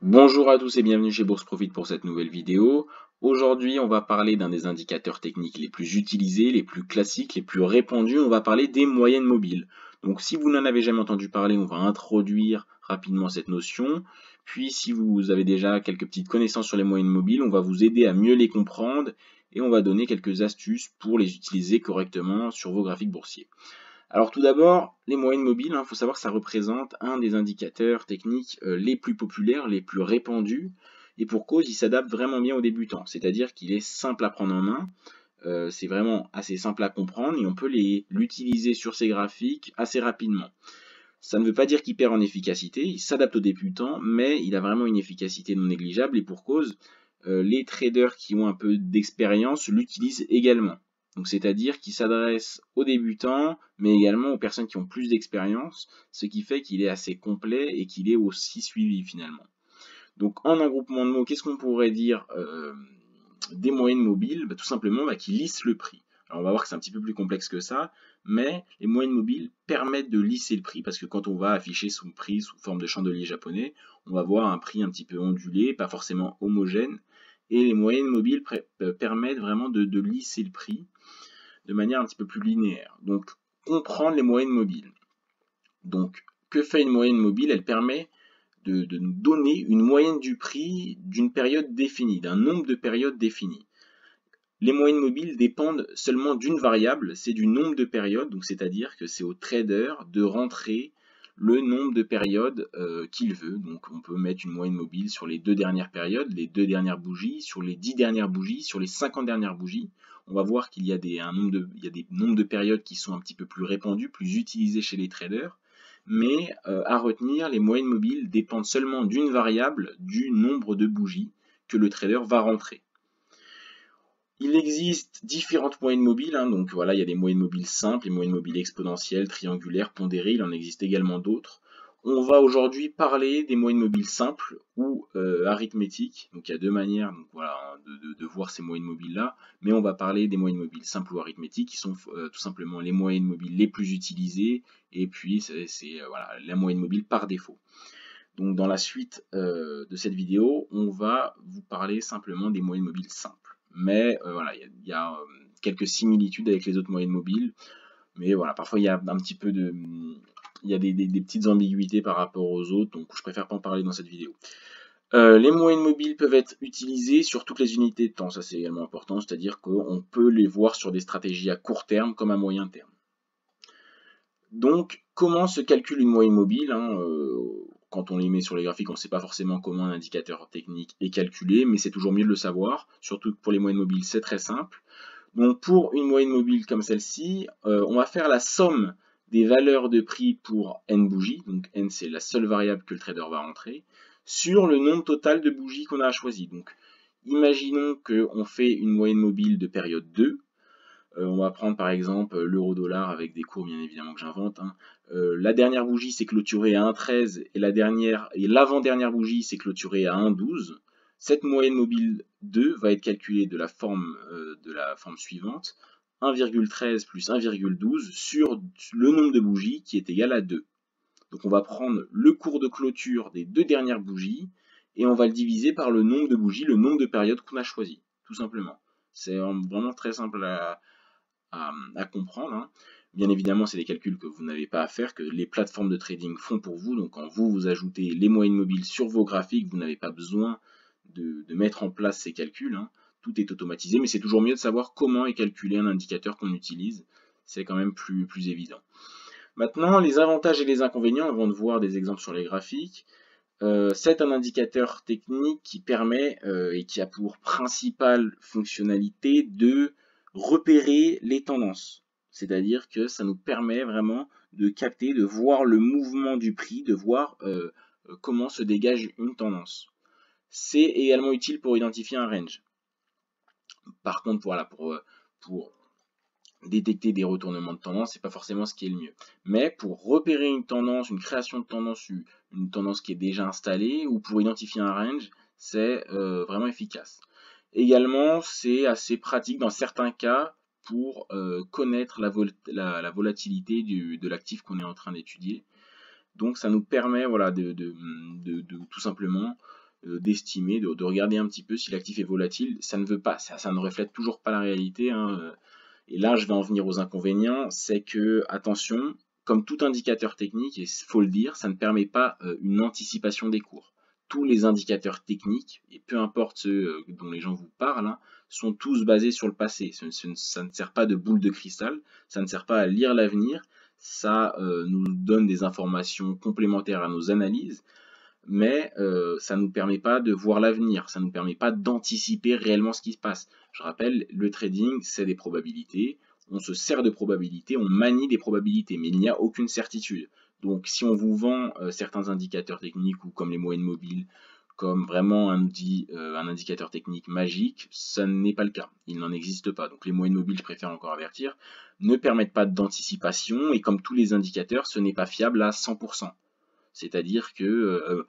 Bonjour à tous et bienvenue chez Bourse Profit pour cette nouvelle vidéo. Aujourd'hui, on va parler d'un des indicateurs techniques les plus utilisés, les plus classiques, les plus répandus. On va parler des moyennes mobiles. Donc si vous n'en avez jamais entendu parler, on va introduire rapidement cette notion. Puis si vous avez déjà quelques petites connaissances sur les moyennes mobiles, on va vous aider à mieux les comprendre et on va donner quelques astuces pour les utiliser correctement sur vos graphiques boursiers. Alors tout d'abord, les moyennes mobiles, faut savoir que ça représente un des indicateurs techniques les plus populaires, les plus répandus, et pour cause, il s'adapte vraiment bien aux débutants, c'est-à-dire qu'il est simple à prendre en main, c'est vraiment assez simple à comprendre, et on peut l'utiliser sur ces graphiques assez rapidement. Ça ne veut pas dire qu'il perd en efficacité, il s'adapte aux débutants, mais il a vraiment une efficacité non négligeable, et pour cause, les traders qui ont un peu d'expérience l'utilisent également. Donc c'est-à-dire qu'il s'adresse aux débutants, mais également aux personnes qui ont plus d'expérience, ce qui fait qu'il est assez complet et qu'il est aussi suivi finalement. Donc en un groupement de mots, qu'est-ce qu'on pourrait dire des moyennes mobiles? Tout simplement qu'ils lissent le prix. Alors on va voir que c'est un petit peu plus complexe que ça, mais les moyennes mobiles permettent de lisser le prix, parce que quand on va afficher son prix sous forme de chandelier japonais, on va voir un prix un petit peu ondulé, pas forcément homogène, et les moyennes mobiles permettent vraiment de lisser le prix de manière un petit peu plus linéaire. Donc, comprendre les moyennes mobiles. Donc, que fait une moyenne mobile? Elle permet de nous donner une moyenne du prix d'une période définie, d'un nombre de périodes définies. Les moyennes mobiles dépendent seulement d'une variable, c'est du nombre de périodes, donc c'est-à-dire que c'est au trader de rentrer le nombre de périodes qu'il veut. Donc on peut mettre une moyenne mobile sur les 2 dernières périodes, les 2 dernières bougies, sur les 10 dernières bougies, sur les 50 dernières bougies. On va voir qu'il y a des nombres de périodes qui sont un petit peu plus répandus, plus utilisés chez les traders. Mais à retenir, les moyennes mobiles dépendent seulement d'une variable, du nombre de bougies que le trader va rentrer. Il existe différentes moyennes mobiles, donc voilà, il y a des moyennes mobiles simples, les moyennes mobiles exponentielles, triangulaires, pondérées, il en existe également d'autres. On va aujourd'hui parler des moyennes mobiles simples ou arithmétiques, donc il y a deux manières donc, voilà, de voir ces moyennes mobiles-là, mais on va parler des moyennes mobiles simples ou arithmétiques, qui sont tout simplement les moyennes mobiles les plus utilisées, et puis c'est voilà, la moyenne mobile par défaut. Donc dans la suite de cette vidéo, on va vous parler simplement des moyennes mobiles simples. Mais voilà, il y a quelques similitudes avec les autres moyennes mobiles. Mais voilà, parfois il y a un petit peu de... Il y a des petites ambiguïtés par rapport aux autres, donc je préfère pas en parler dans cette vidéo. Les moyennes mobiles peuvent être utilisées sur toutes les unités de temps, ça c'est également important, c'est-à-dire qu'on peut les voir sur des stratégies à court terme comme à moyen terme. Donc, comment se calcule une moyenne mobile quand on les met sur les graphiques, on ne sait pas forcément comment un indicateur technique est calculé, mais c'est toujours mieux de le savoir, surtout que pour les moyennes mobiles, c'est très simple. Donc, pour une moyenne mobile comme celle-ci, on va faire la somme des valeurs de prix pour n bougies, donc n c'est la seule variable que le trader va rentrer, sur le nombre total de bougies qu'on a choisi. Donc, imaginons qu'on fait une moyenne mobile de période 2, on va prendre par exemple l'euro-dollar avec des cours bien évidemment que j'invente. La dernière bougie s'est clôturée à 1,13 et l'avant-dernière bougie s'est clôturée à 1,12. Cette moyenne mobile 2 va être calculée de la forme suivante, 1,13 plus 1,12 sur le nombre de bougies qui est égal à 2. Donc on va prendre le cours de clôture des 2 dernières bougies et on va le diviser par le nombre de bougies, le nombre de périodes qu'on a choisi, tout simplement. C'est vraiment très simple à comprendre. Bien évidemment, c'est des calculs que vous n'avez pas à faire, que les plateformes de trading font pour vous. Donc quand vous ajoutez les moyennes mobiles sur vos graphiques, vous n'avez pas besoin de mettre en place ces calculs. Tout est automatisé, mais c'est toujours mieux de savoir comment est calculé un indicateur qu'on utilise. C'est quand même plus évident. Maintenant, les avantages et les inconvénients, avant de voir des exemples sur les graphiques. C'est un indicateur technique qui permet et qui a pour principale fonctionnalité de repérer les tendances. C'est-à-dire que ça nous permet vraiment de capter, de voir le mouvement du prix, de voir comment se dégage une tendance. C'est également utile pour identifier un range. Par contre, voilà, pour détecter des retournements de tendance, c'est pas forcément ce qui est le mieux. Mais pour repérer une tendance, une création de tendance, une tendance qui est déjà installée, ou pour identifier un range, c'est vraiment efficace. Également, c'est assez pratique dans certains cas pour connaître la volatilité de l'actif qu'on est en train d'étudier. Donc ça nous permet voilà, tout simplement d'estimer, de regarder un petit peu si l'actif est volatile. Ça ne veut pas, ça ne reflète toujours pas la réalité, hein. Et là, je vais en venir aux inconvénients, c'est que, attention, comme tout indicateur technique, et il faut le dire, ça ne permet pas une anticipation des cours. Tous les indicateurs techniques, et peu importe ceux dont les gens vous parlent, hein, sont tous basés sur le passé. Ça ne sert pas de boule de cristal, ça ne sert pas à lire l'avenir, ça nous donne des informations complémentaires à nos analyses, mais ça ne nous permet pas de voir l'avenir, ça ne nous permet pas d'anticiper réellement ce qui se passe. Je rappelle, le trading, c'est des probabilités, on se sert de probabilités, on manie des probabilités, mais il n'y a aucune certitude. Donc si on vous vend certains indicateurs techniques, ou comme les moyennes mobiles, comme vraiment un indicateur technique magique, ça n'est pas le cas, il n'en existe pas. Donc les moyennes mobiles, je préfère encore avertir, ne permettent pas d'anticipation, et comme tous les indicateurs, ce n'est pas fiable à 100%. C'est-à-dire que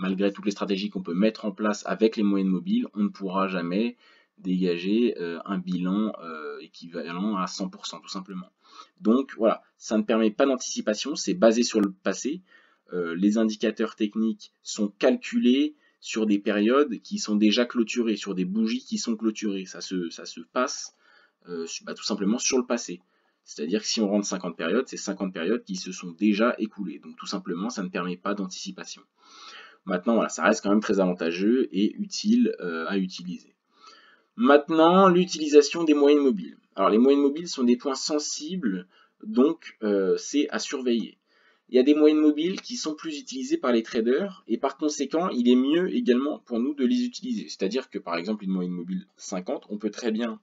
malgré toutes les stratégies qu'on peut mettre en place avec les moyennes mobiles, on ne pourra jamais dégager un bilan équivalent à 100%, tout simplement. Donc voilà, ça ne permet pas d'anticipation, c'est basé sur le passé. Les indicateurs techniques sont calculés sur des périodes qui sont déjà clôturées, sur des bougies qui sont clôturées. Ça se passe tout simplement sur le passé. C'est-à-dire que si on rentre 50 périodes, c'est 50 périodes qui se sont déjà écoulées. Donc tout simplement, ça ne permet pas d'anticipation. Maintenant, voilà, ça reste quand même très avantageux et utile à utiliser. Maintenant, l'utilisation des moyennes mobiles. Alors les moyennes mobiles sont des points sensibles, donc c'est à surveiller. Il y a des moyennes mobiles qui sont plus utilisées par les traders, et par conséquent, il est mieux également pour nous de les utiliser. C'est-à-dire que par exemple, une moyenne mobile 50, on peut très bien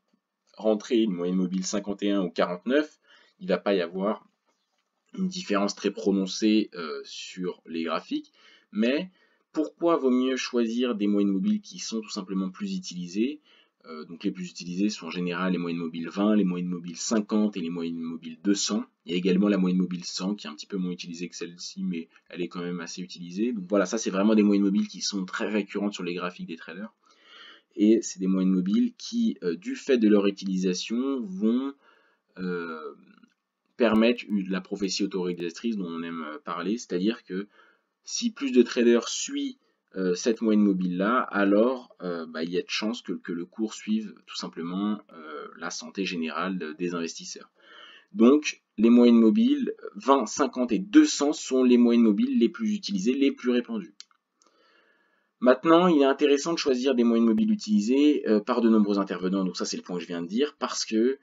rentrer une moyenne mobile 51 ou 49, il ne va pas y avoir une différence très prononcée sur les graphiques, mais pourquoi vaut mieux choisir des moyennes mobiles qui sont tout simplement plus utilisées? Donc les plus utilisées sont en général les moyennes mobiles 20, les moyennes mobiles 50 et les moyennes mobiles 200. Il y a également la moyenne mobile 100 qui est un petit peu moins utilisée que celle-ci, mais elle est quand même assez utilisée. Donc voilà, ça c'est vraiment des moyennes mobiles qui sont très récurrentes sur les graphiques des traders. Et c'est des moyennes mobiles qui, du fait de leur utilisation, vont permettre la prophétie autorisatrice dont on aime parler, c'est-à-dire que si plus de traders suit cette moyenne mobile-là, alors il y a de chances que le cours suive tout simplement la santé générale des investisseurs. Donc les moyennes mobiles 20, 50 et 200 sont les moyennes mobiles les plus utilisées, les plus répandues. Maintenant, il est intéressant de choisir des moyennes mobiles utilisées par de nombreux intervenants, donc ça c'est le point que je viens de dire, parce que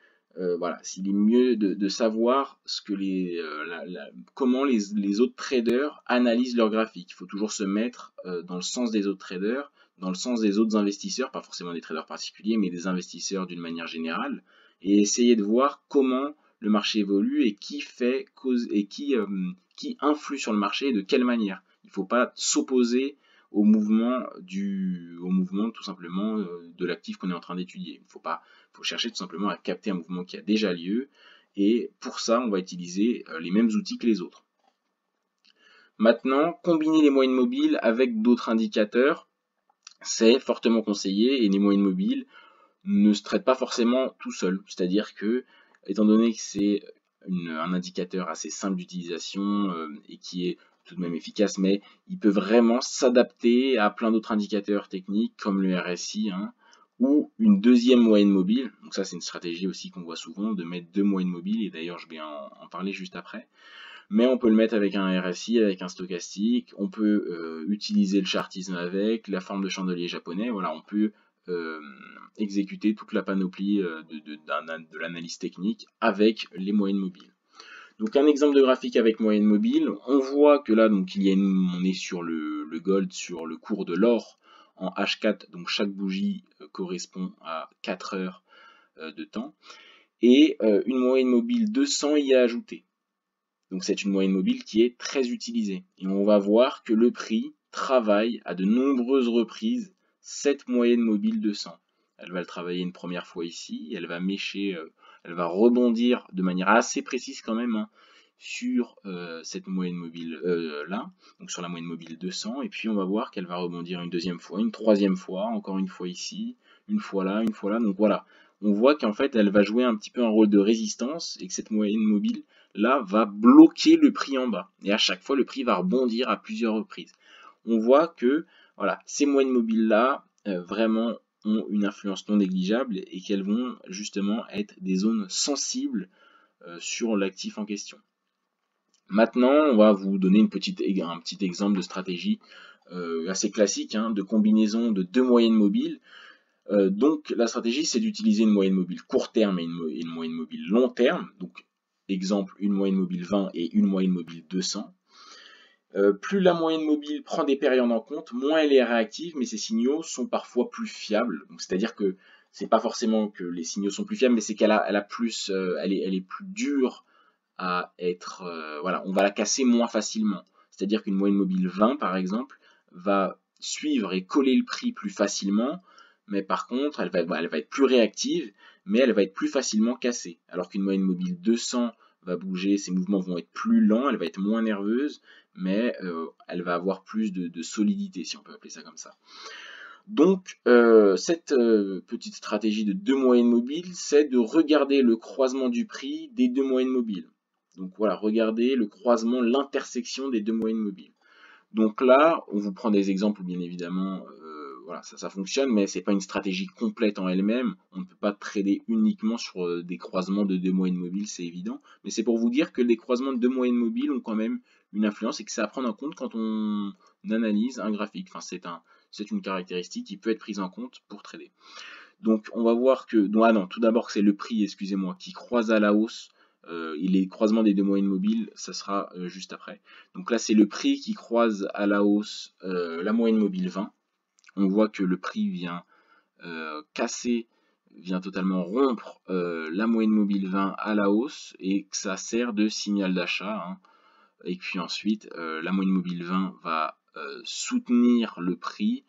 voilà, s'il est mieux de savoir ce que comment les autres traders analysent leurs graphiques. Il faut toujours se mettre dans le sens des autres traders, dans le sens des autres investisseurs, pas forcément des traders particuliers, mais des investisseurs d'une manière générale, et essayer de voir comment le marché évolue et qui fait cause et qui influe sur le marché et de quelle manière. Il ne faut pas s'opposer au mouvement tout simplement de l'actif qu'on est en train d'étudier. Il faut chercher tout simplement à capter un mouvement qui a déjà lieu, et pour ça on va utiliser les mêmes outils que les autres. Maintenant, combiner les moyennes mobiles avec d'autres indicateurs, c'est fortement conseillé, et les moyennes mobiles ne se traitent pas forcément tout seul. C'est-à-dire que, étant donné que c'est un indicateur assez simple d'utilisation et qui est tout de même efficace, mais il peut vraiment s'adapter à plein d'autres indicateurs techniques comme le RSI, hein, ou une deuxième moyenne mobile. Donc ça c'est une stratégie aussi qu'on voit souvent, de mettre deux moyennes mobiles, et d'ailleurs je vais en parler juste après. Mais on peut le mettre avec un RSI, avec un stochastique, on peut utiliser le chartisme avec, la forme de chandelier japonais, voilà, on peut exécuter toute la panoplie de l'analyse technique avec les moyennes mobiles. Donc un exemple de graphique avec moyenne mobile, on voit que là donc on est sur le gold, sur le cours de l'or en H4, donc chaque bougie correspond à 4 heures de temps, et une moyenne mobile 200 y est ajoutée. Donc c'est une moyenne mobile qui est très utilisée, et on va voir que le prix travaille à de nombreuses reprises cette moyenne mobile 200. Elle va le travailler une première fois ici, elle va mécher, elle va rebondir de manière assez précise quand même, hein, sur cette moyenne mobile là, donc sur la moyenne mobile 200, et puis on va voir qu'elle va rebondir une deuxième fois, une troisième fois, encore une fois ici, une fois là, donc voilà. On voit qu'en fait elle va jouer un petit peu un rôle de résistance, et que cette moyenne mobile là va bloquer le prix en bas, et à chaque fois le prix va rebondir à plusieurs reprises. On voit que voilà, ces moyennes mobiles-là, vraiment ont une influence non négligeable et qu'elles vont justement être des zones sensibles sur l'actif en question. Maintenant, on va vous donner un petit exemple de stratégie assez classique de combinaison de deux moyennes mobiles. Donc la stratégie, c'est d'utiliser une moyenne mobile court terme et une moyenne mobile long terme. Donc exemple, une moyenne mobile 20 et une moyenne mobile 200. Plus la moyenne mobile prend des périodes en compte, moins elle est réactive, mais ces signaux sont parfois plus fiables. C'est-à-dire que c'est pas forcément que les signaux sont plus fiables, mais c'est qu'elle a plus, elle est plus dure à être, voilà, on va la casser moins facilement. C'est-à-dire qu'une moyenne mobile 20, par exemple, va suivre et coller le prix plus facilement, mais par contre, elle va être plus réactive, mais elle va être plus facilement cassée. Alors qu'une moyenne mobile 200 va bouger, ses mouvements vont être plus lents, elle va être moins nerveuse, mais elle va avoir plus de solidité, si on peut appeler ça comme ça. Donc, cette petite stratégie de deux moyennes mobiles, c'est de regarder le croisement du prix des deux moyennes mobiles. Donc voilà, regardez le croisement, l'intersection des deux moyennes mobiles. Donc là, on vous prend des exemples, bien évidemment, voilà, ça fonctionne, mais c'est pas une stratégie complète en elle-même. On ne peut pas trader uniquement sur des croisements de deux moyennes mobiles, c'est évident. Mais c'est pour vous dire que les croisements de deux moyennes mobiles ont quand même une influence et que c'est à prendre en compte quand on analyse un graphique. Enfin, c'est une caractéristique qui peut être prise en compte pour trader. Donc on va voir que, non, tout d'abord c'est le prix, excusez-moi, qui croise à la hausse. Et les croisements des deux moyennes mobiles, ça sera juste après. Donc là c'est le prix qui croise à la hausse la moyenne mobile 20. On voit que le prix vient casser, vient totalement rompre la moyenne mobile 20 à la hausse et que ça sert de signal d'achat. Et puis ensuite, la moyenne mobile 20 va soutenir le prix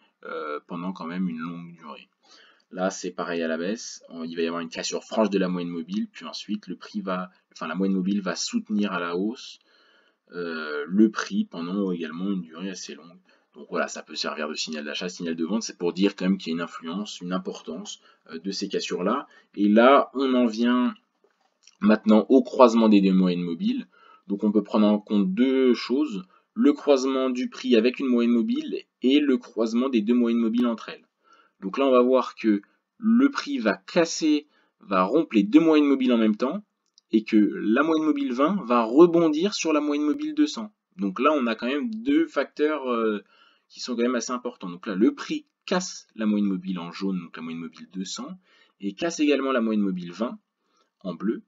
pendant quand même une longue durée. Là, c'est pareil à la baisse. Il va y avoir une cassure franche de la moyenne mobile, puis ensuite la moyenne mobile va soutenir à la hausse le prix pendant également une durée assez longue. Donc voilà, ça peut servir de signal d'achat, signal de vente. C'est pour dire quand même qu'il y a une influence, une importance de ces cassures-là. Et là, on en vient maintenant au croisement des deux moyennes mobiles. Donc on peut prendre en compte deux choses, le croisement du prix avec une moyenne mobile et le croisement des deux moyennes mobiles entre elles. Donc là on va voir que le prix va rompre les deux moyennes mobiles en même temps, et que la moyenne mobile 20 va rebondir sur la moyenne mobile 200. Donc là on a quand même deux facteurs qui sont quand même assez importants. Donc là le prix casse la moyenne mobile en jaune, donc la moyenne mobile 200, et casse également la moyenne mobile 20 en bleu.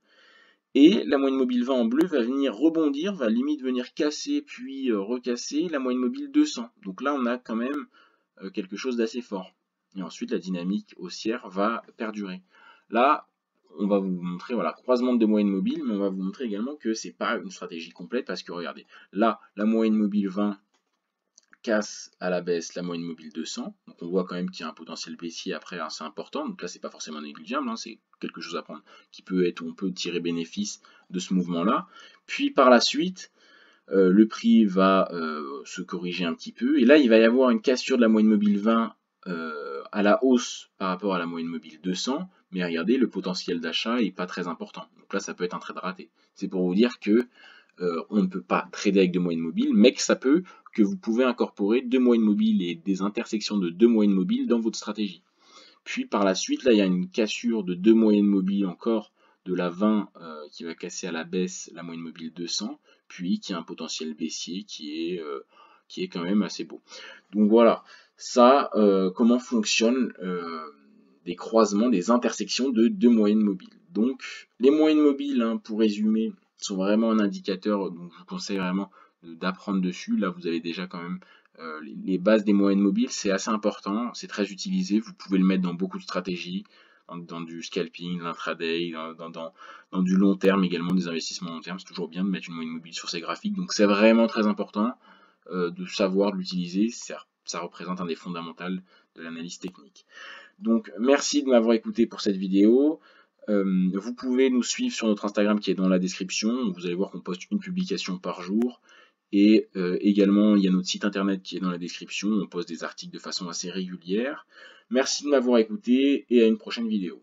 Et la moyenne mobile 20 en bleu va venir rebondir, va limite venir casser puis recasser la moyenne mobile 200. Donc là, on a quand même quelque chose d'assez fort. Et ensuite, la dynamique haussière va perdurer. Là, on va vous montrer, voilà, croisement de deux moyennes mobiles, mais on va vous montrer également que c'est pas une stratégie complète parce que regardez, là, la moyenne mobile 20 casse à la baisse la moyenne mobile 200, donc on voit quand même qu'il y a un potentiel baissier après assez important, donc là c'est pas forcément négligeable, c'est quelque chose à prendre qui peut être, où on peut tirer bénéfice de ce mouvement là, puis par la suite le prix va se corriger un petit peu, et là il va y avoir une cassure de la moyenne mobile 20 à la hausse par rapport à la moyenne mobile 200, mais regardez, le potentiel d'achat est pas très important, donc là ça peut être un trade raté. C'est pour vous dire que on ne peut pas trader avec deux moyennes mobiles, mais que vous pouvez incorporer deux moyennes mobiles et des intersections de deux moyennes mobiles dans votre stratégie. Puis par la suite, là il y a une cassure de deux moyennes mobiles encore, de la 20 qui va casser à la baisse la moyenne mobile 200, puis qui a un potentiel baissier qui est quand même assez beau. Donc voilà, ça, comment fonctionnent des croisements, des intersections de deux moyennes mobiles. Donc les moyennes mobiles, pour résumer, sont vraiment un indicateur, donc je vous conseille vraiment d'apprendre dessus. Là vous avez déjà quand même les bases des moyennes mobiles, c'est assez important, c'est très utilisé, vous pouvez le mettre dans beaucoup de stratégies, dans du scalping, l'intraday, dans du long terme également, des investissements long terme, c'est toujours bien de mettre une moyenne mobile sur ces graphiques, donc c'est vraiment très important de savoir l'utiliser, ça représente un des fondamentaux de l'analyse technique. Donc merci de m'avoir écouté pour cette vidéo. Vous pouvez nous suivre sur notre Instagram qui est dans la description, vous allez voir qu'on poste une publication par jour. Et également, il y a notre site internet qui est dans la description, on poste des articles de façon assez régulière. Merci de m'avoir écouté et à une prochaine vidéo.